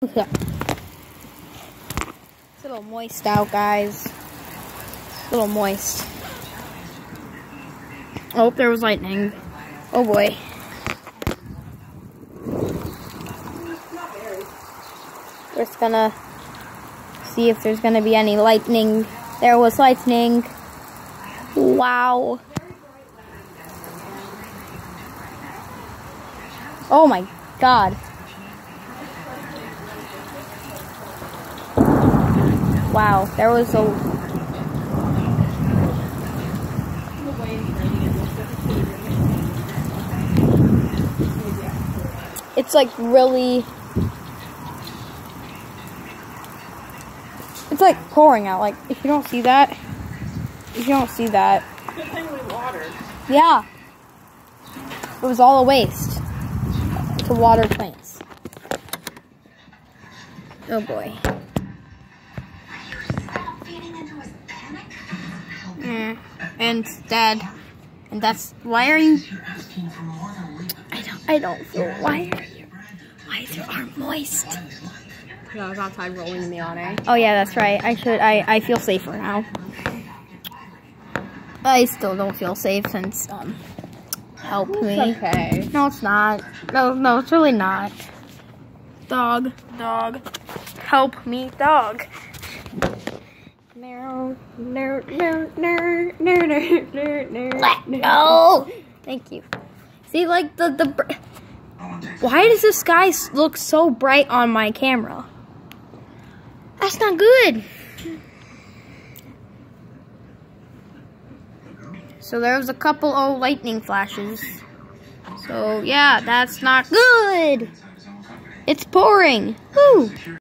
It's a little moist out, guys. A little moist. Oh, there was lightning. Oh boy. We're just gonna see if there's gonna be any lightning. There was lightning. Wow. Oh my God. Wow, there was a... It's like really... It's like pouring out. Like, if you don't see that... If you don't see that... Good thing we watered. Yeah. It was all a waste to water plants. Oh boy. And Dad, and that's why are you? I don't feel why is your arm moist? I was outside rolling in the awning. Oh yeah, that's right. I feel safer now. I still don't feel safe since help me. It's okay. No, it's not. No, it's really not. Dog, help me, dog. No. Let go. Thank you. See, like the. Why does the sky look so bright on my camera? That's not good. So there was a couple of lightning flashes. So yeah, that's not good. It's pouring. Woo.